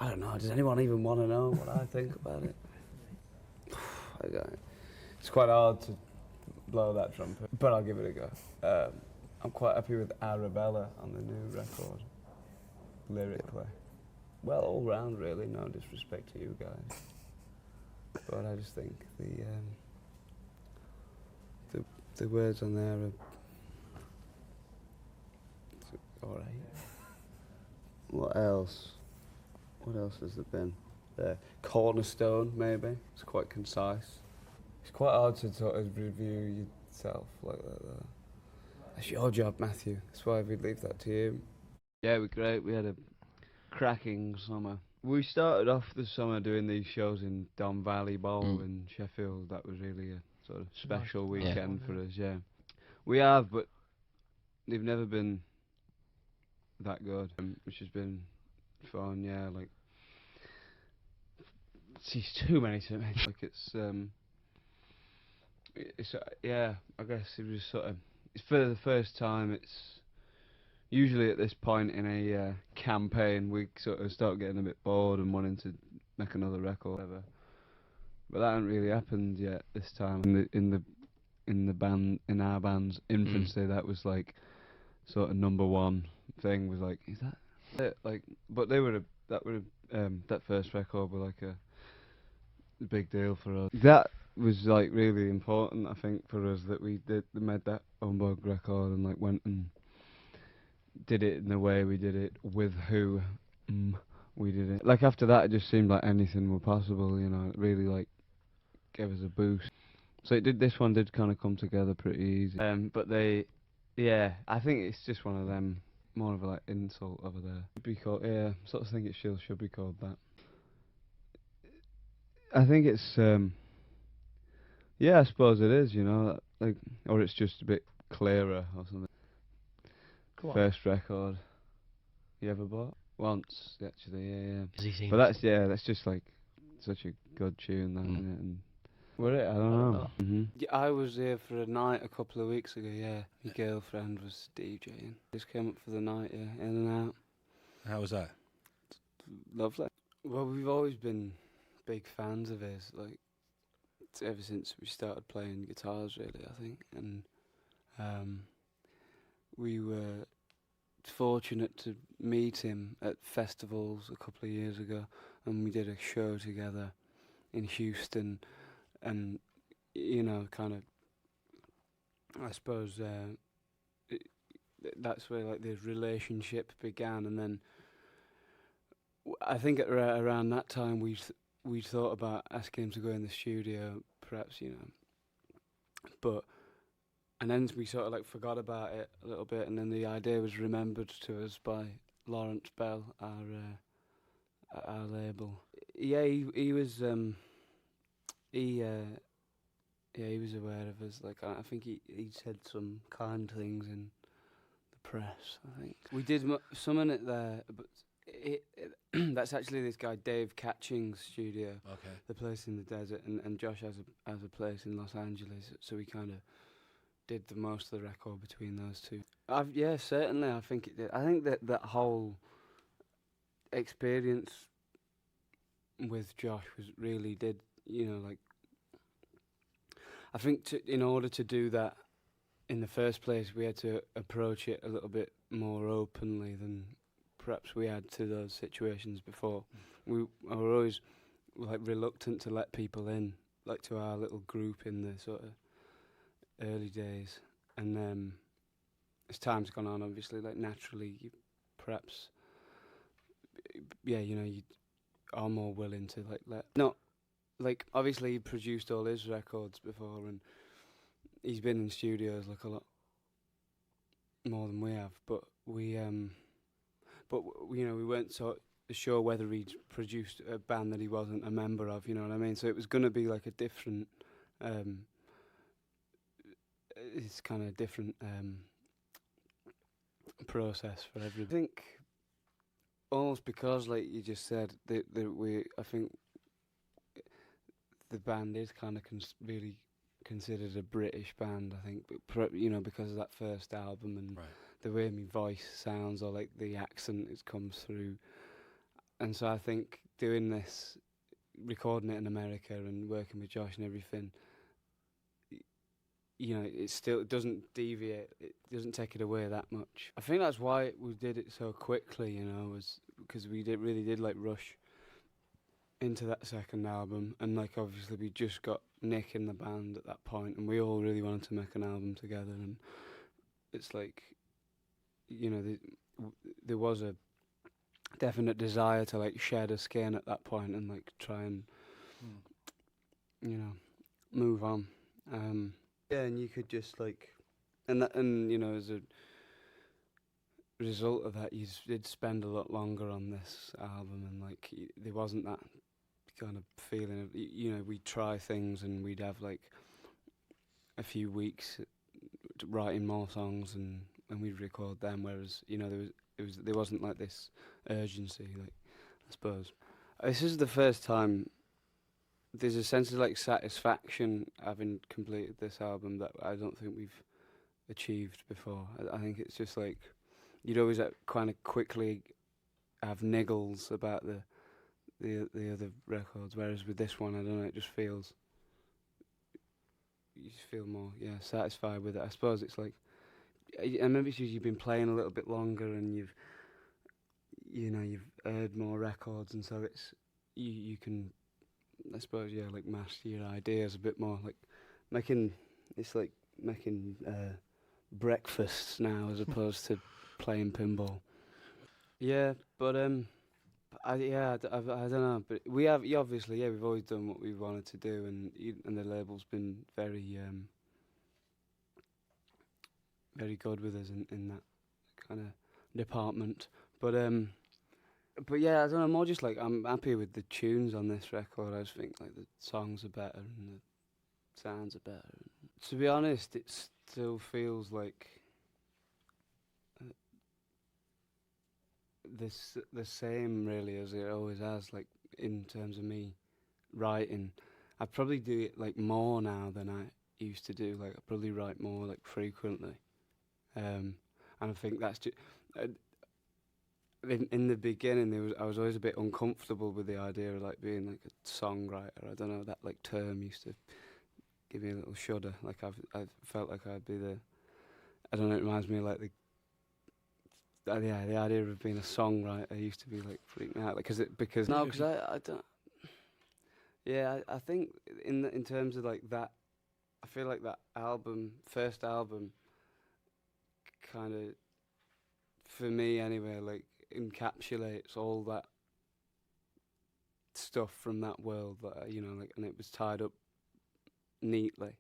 I don't know. Does anyone even want to know what I think about it? It's quite hard to blow that trumpet, but I'll give it a go. I'm quite happy with Arabella on the new record, lyrically. Well, all round, really. No disrespect to you guys, but I just think the words on there are all right. What else? What else has there been? Cornerstone, maybe. It's quite concise. It's quite hard to sort of review yourself like that. That's your job, Matthew. That's why we'd leave that to you. Yeah, it was great. We had a cracking summer. We started off the summer doing these shows in Don Valley Bowl in Sheffield. That was really a sort of special weekend for us, yeah. We have, but they've never been that good, which has been fun, yeah. Like, it's too many to mention. Like, it's yeah, I guess it was sort of, it's for the first time. It's usually at this point in a campaign we sort of start getting a bit bored and wanting to make another record, or whatever. But that hasn't really happened yet this time. In the band, in our band's infancy, that was like sort of number one thing. Was like, is that it? Like, but that first record was like a big deal for us. That was like really important, I think, for us, that we made that Humbug record and like went and did it in the way we did it, with who we did it. Like, after that, it just seemed like anything were possible, you know. It really like gave us a boost. So this one did kind of come together pretty easy. But I think it's just one of them, more of a like insult over there. Should be called, yeah, sort of think it should be called that. I think it's yeah, I suppose it is, you know, like, or it's just a bit clearer or something. First record you ever bought? Once, actually, yeah. But that's just like such a good tune, that, isn't it? And were it? I don't know. Yeah, I was here for a night a couple of weeks ago, yeah. My girlfriend was DJing. Just came up for the night, yeah, in and out. How was that? Lovely. Well, we've always been big fans of his, like, ever since we started playing guitars, really, I think. And we were fortunate to meet him at festivals a couple of years ago, and we did a show together in Houston, and, you know, kind of, I suppose that's where like the relationship began. And then I think around that time we thought about asking him to go in the studio, perhaps, you know, and then we sort of like forgot about it a little bit, and then the idea was remembered to us by Lawrence Bell, our label. Yeah, he was he was aware of us. Like, I think he said some kind things in the press, I think. We did summon it there, but that's actually this guy Dave Catching's studio. Okay. The place in the desert, and Josh has a place in Los Angeles, so we kind of did the most of the record between those two. Yeah, certainly, I think it did. I think that whole experience with Josh really did, you know, like, I think in order to do that in the first place, we had to approach it a little bit more openly than perhaps we had to those situations before. We were always like reluctant to let people in, like, to our little group in the sort of early days. And as time's gone on, obviously, like, naturally, you perhaps, yeah, you know, you are more willing to like not. Like, obviously, he produced all his records before, and he's been in studios like a lot more than we have. But you know, we weren't so sure whether he'd produced a band that he wasn't a member of. You know what I mean? So it was going to be like a different, it's kind of different process for everybody. I think almost because, like you just said, I think the band is kind of really considered a British band, I think, but you know, because of that first album and the way my voice sounds, or like the accent it comes through, and so I think doing this, recording it in America and working with Josh and everything, you know, it doesn't deviate, it doesn't take it away that much. I think that's why we did it so quickly, you know, was because we really did like rush into that second album, and like obviously we just got Nick in the band at that point, and we all really wanted to make an album together, and it's like, you know, there was a definite desire to like shed a skin at that point and like try and you know, move on. Yeah, and you could just like, and you know, as a result of that, you did spend a lot longer on this album, and like there wasn't that kind of feeling of, you know, we'd try things and we'd have like a few weeks writing more songs, and we'd record them, whereas, you know, there wasn't like this urgency, like, I suppose. This is the first time there's a sense of like satisfaction having completed this album that I don't think we've achieved before. I think it's just like you'd always kind of quickly have niggles about the other records, whereas with this one, I don't know, it just feels, you just feel more satisfied with it. I suppose it's like, and maybe it's because you've been playing a little bit longer and you've heard more records, and so it's you can, I suppose, like master your ideas a bit more, like making breakfasts now as opposed to playing pinball. Yeah, but I don't know, but we have, obviously, we've always done what we wanted to do, and the label's been very very good with us in that kind of department. But yeah, I don't know, more just like I'm happy with the tunes on this record. I just think like the songs are better and the sounds are better. To be honest, it still feels like the same really as it always has. Like in terms of me writing, I probably do it like more now than I used to do. Like I probably write more like frequently, and I think that's just. In the beginning, I was always a bit uncomfortable with the idea of like being like a songwriter. I don't know, that like term used to give me a little shudder. Like I felt like I'd be I don't know. It reminds me of like the idea of being a songwriter used to be like freaking out. Like, because I don't. Yeah, I think in terms of like that, I feel like that first album, kind of, for me anyway, like encapsulates all that stuff from that world that, you know, like, and it was tied up neatly,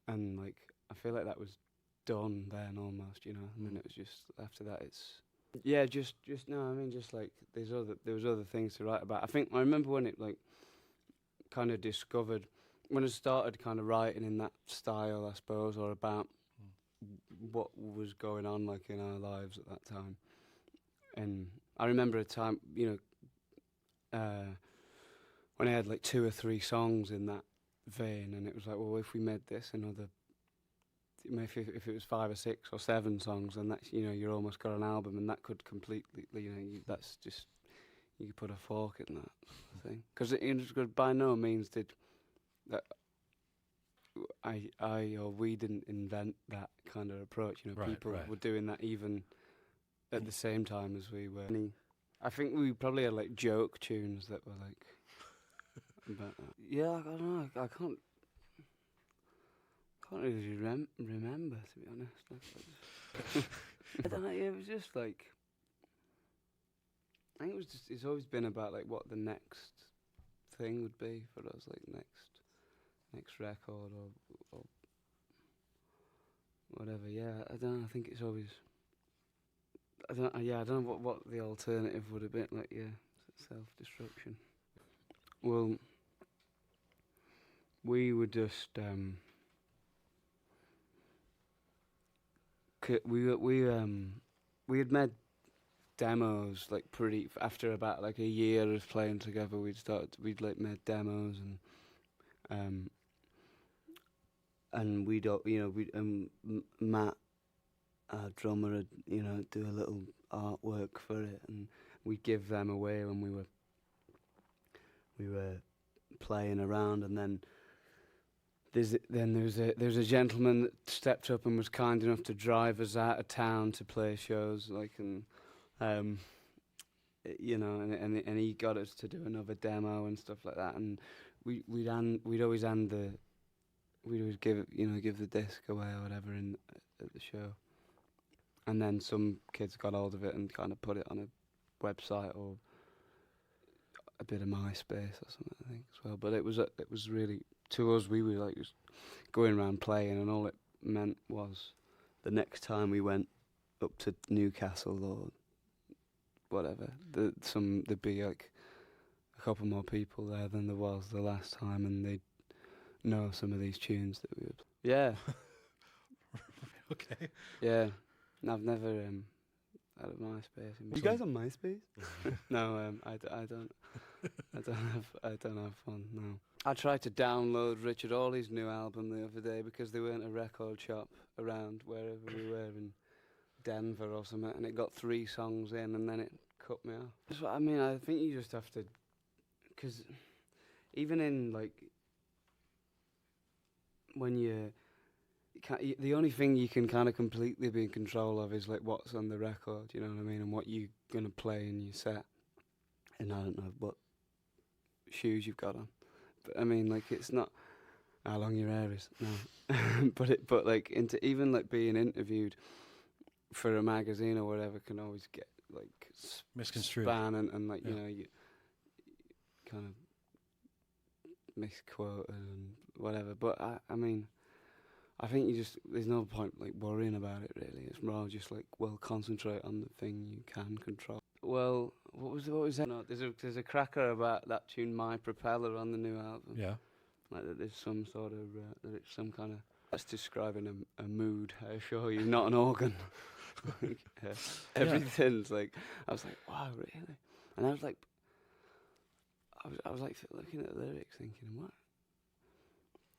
and like I feel like that was done then almost, you know, and then it was just after that it's just no, I mean, just like there was other things to write about. I remember when it like kind of discovered, when I started kind of writing in that style, I suppose, or about what was going on like in our lives at that time. And I remember a time, you know, when I had like 2 or 3 songs in that vein, and it was like, well, if we made this another, if it was 5 or 6 or 7 songs, then that's, you know, you're almost got an album, and that could completely, you know, that's just, you could put a fork in that thing. Because by no means did that we didn't invent that kind of approach. You know, people were doing that even at the same time as we were. I think we probably had like joke tunes that were like about that. Yeah, I don't know. I can't really remember, to be honest. I don't know. Yeah, it was just like, I think it's always been about like what the next thing would be for us, like next record or whatever. Yeah, I don't know. I think it's always, I don't know what the alternative would have been, like, self-destruction. Well, we were just we had made demos like pretty after about like a year of playing together. We'd like made demos, and we'd, you know, Matt, our drummer, would, you know, do a little artwork for it, and we'd give them away when we were playing around, and then there's a gentleman that stepped up and was kind enough to drive us out of town to play shows, like, and you know, and he got us to do another demo and stuff like that, and we'd always give the disc away or whatever at the show, and then some kids got hold of it and kind of put it on a website or a bit of MySpace or something, I think, as well. But it was really, to us, we were like just going around playing, and all it meant was the next time we went up to Newcastle or whatever, there'd be like a couple more people there than there was the last time, and they'd know some of these tunes that we would. Yeah. Okay. Yeah. No, I've never had a MySpace. You guys on MySpace? No, I don't. I don't have fun. No. I tried to download Richard Hawley's new album the other day because there weren't a record shop around wherever we were in Denver or something, and it got 3 songs in, and then it cut me off. That's what I mean. I think you just have to, because even in like when the only thing you can kind of completely be in control of is like what's on the record, you know what I mean, and what you're gonna play in your set. And I don't know what shoes you've got on, but I mean, like, it's not how long your hair is, no. but like even like being interviewed for a magazine or whatever can always get like misconstrued, span and like, you know, you kind of misquoted and whatever. But I mean, I think there's no point like worrying about it really. It's more just like, well, concentrate on the thing you can control. Well, what was that? No, there's a cracker about that tune, My Propeller, on the new album. Yeah. Like that there's some sort of that it's some kind of, that's describing a mood, I assure you, not an organ. Like, everything's like, I was like, wow, really? And I was like looking at the lyrics thinking, what?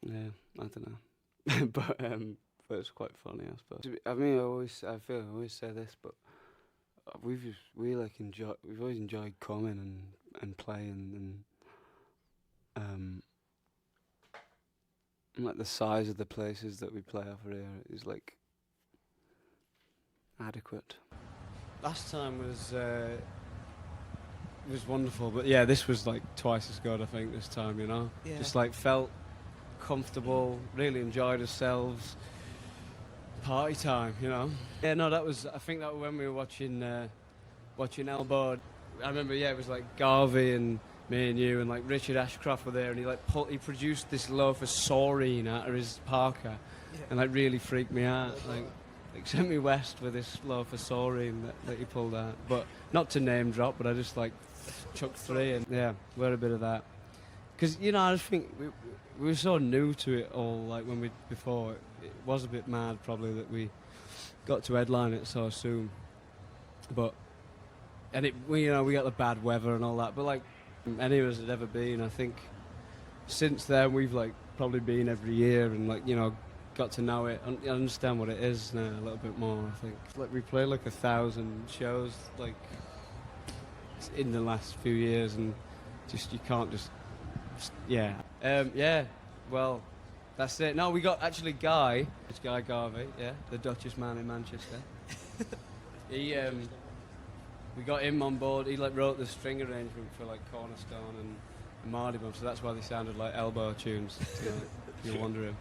Yeah, I don't know. but it's quite funny, I suppose. I mean, I always say this, but we've always enjoyed coming and playing, and like the size of the places that we play over here is like adequate. Last time was wonderful, but yeah, this was like twice as good, I think, this time, you know. Yeah. Just like felt comfortable, really enjoyed ourselves. Party time, you know. Yeah, no, I think that was when we were watching Elbow. I remember, yeah, it was like Garvey and me and you and like Richard Ashcroft were there, and he produced this loaf of Saurine out of his parka, and like really freaked me out. Like sent me west with this loaf of Saurine that he pulled out. But not to name drop, but I just like chucked 3, and yeah, we're a bit of that. Because, you know, I just think we were so new to it all, like when before, it was a bit mad probably that we got to headline it so soon. But, and we got the bad weather and all that, but like any of us had ever been, I think since then we've like probably been every year and like, you know, got to know it and understand what it is now a little bit more, I think. Like we played like 1,000 shows like in the last few years, and just, you can't just yeah. Yeah, well, that's it. No, we got actually Guy Garvey, yeah, the Duchess man in Manchester. He, we got him on board. He like wrote the string arrangement for like Cornerstone and Mardy Bum, so that's why they sounded like Elbow tunes. You know, you're wondering.